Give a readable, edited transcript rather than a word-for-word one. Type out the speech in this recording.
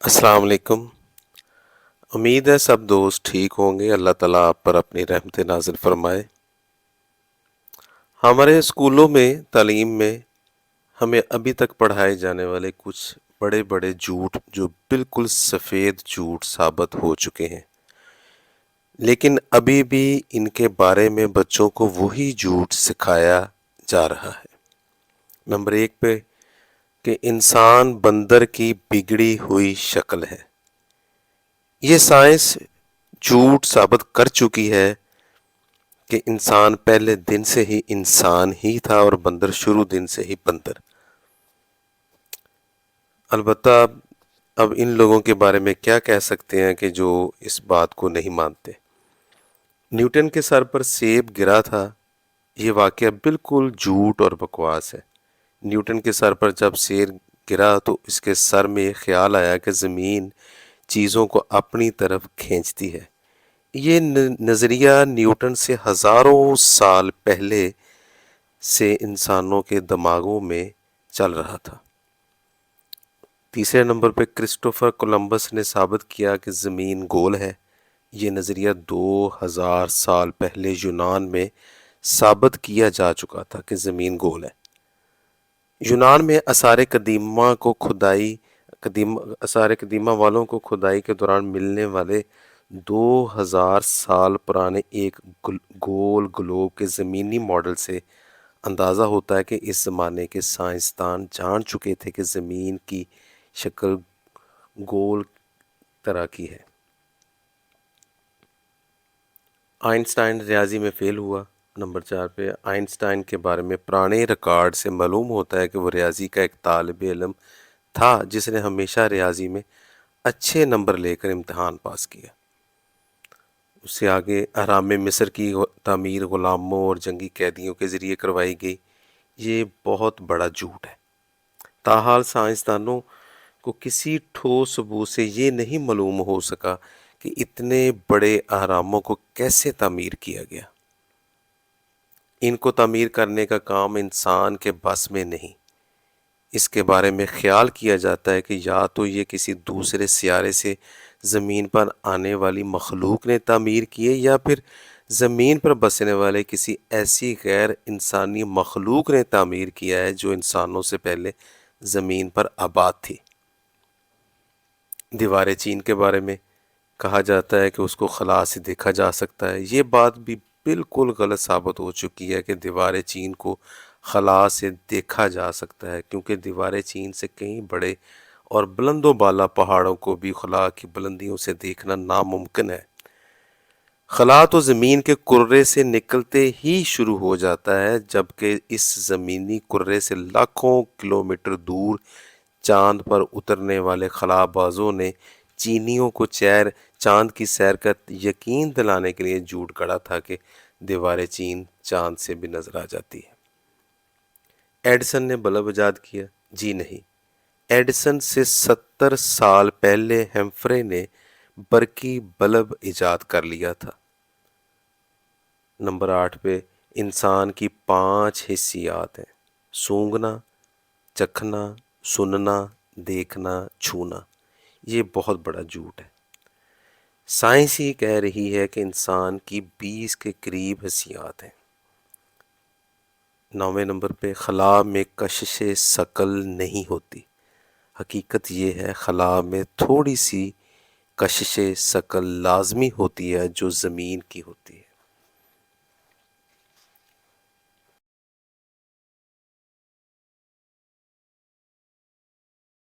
अस्सलाम वालेकुम। उम्मीद है सब दोस्त ठीक होंगे। अल्लाह ताला आप पर अपनी रहमत नाजिल फरमाए। हमारे स्कूलों में तालीम में हमें अभी तक पढ़ाए जाने वाले कुछ बड़े बड़े झूठ जो बिल्कुल सफ़ेद झूठ साबित हो चुके हैं, लेकिन अभी भी इनके बारे में बच्चों को वही झूठ सिखाया जा रहा है। नंबर एक पे कि इंसान बंदर की बिगड़ी हुई शक्ल है। ये साइंस झूठ साबित कर चुकी है कि इंसान पहले दिन से ही इंसान ही था और बंदर शुरू दिन से ही बंदर। अलबत्ता अब इन लोगों के बारे में क्या कह सकते हैं कि जो इस बात को नहीं मानते। न्यूटन के सर पर सेब गिरा था, ये वाकया बिल्कुल झूठ और बकवास है। न्यूटन के सर पर जब सेब गिरा तो इसके सर में ख्याल आया कि ज़मीन चीज़ों को अपनी तरफ खींचती है। ये नज़रिया न्यूटन से हज़ारों साल पहले से इंसानों के दिमागों में चल रहा था। तीसरे नंबर पे क्रिस्टोफर कोलंबस ने साबित किया कि ज़मीन गोल है। ये नज़रिया 2000 साल पहले यूनान में साबित किया जा चुका था कि ज़मीन गोल है। यूनान में आसार कदीमा वालों को खुदाई के दौरान मिलने वाले 2000 साल पुराने एक गोल ग्लोब के ज़मीनी मॉडल से अंदाज़ा होता है कि इस ज़माने के साइंसदान जान चुके थे कि ज़मीन की शक्ल गोल तरह की है। आइंस्टाइन रियाजी में फ़ेल हुआ। नंबर 4 पे आइंस्टाइन के बारे में पुराने रिकॉर्ड से मालूम होता है कि वो रियाजी का एक तालिब इल्म था जिसने हमेशा रियाजी में अच्छे नंबर लेकर इम्तहान पास किया। उससे आगे अहराम मिस्र की तामीर ग़ुलामों और जंगी कैदियों के ज़रिए करवाई गई। ये बहुत बड़ा झूठ है। ताहाल साइंसदानों को किसी ठोस सबूत से ये नहीं मालूम हो सका कि इतने बड़े अहरामों को कैसे तामीर किया गया। इनको तामीर करने का काम इंसान के बस में नहीं। इसके बारे में ख्याल किया जाता है कि या तो ये किसी दूसरे सियारे से ज़मीन पर आने वाली मखलूक ने तामीर किए या फिर ज़मीन पर बसने वाले किसी ऐसी गैर इंसानी मखलूक ने तामीर किया है जो इंसानों से पहले ज़मीन पर आबाद थी। दीवार चीन के बारे में कहा जाता है कि उसको खला से देखा जा सकता है। ये बात भी बिल्कुल गलत साबित हो चुकी है कि दीवार चीन को खला से देखा जा सकता है, क्योंकि दीवार चीन से कई बड़े और बुलंदो बाला पहाड़ों को भी खला की बुलंदियों से देखना नामुमकिन है। खला तो ज़मीन के कुर्रे से निकलते ही शुरू हो जाता है, जबकि इस ज़मीनी कुर्रे से लाखों किलोमीटर दूर चांद पर उतरने वाले खलाबाजों ने चीनियों को चांद की सैर का यकीन दिलाने के लिए झूठ गढ़ा था कि दीवार चीन चांद से भी नजर आ जाती है। एडिसन ने बल्ब इजाद किया? जी नहीं। एडिसन से 70 साल पहले हेम्फ्रे ने बरकी बल्ब इजाद कर लिया था। नंबर 8 पे इंसान की 5 हिस्सियात हैं: सूंघना, चखना, सुनना, देखना, छूना। ये बहुत बड़ा झूठ है। साइंस ही कह रही है कि इंसान की 20 के करीब हिस्सियात हैं। 9वें नंबर पे खला में कशिश शकल नहीं होती। हकीकत ये है खला में थोड़ी सी कशिश शकल लाजमी होती है जो ज़मीन की होती है।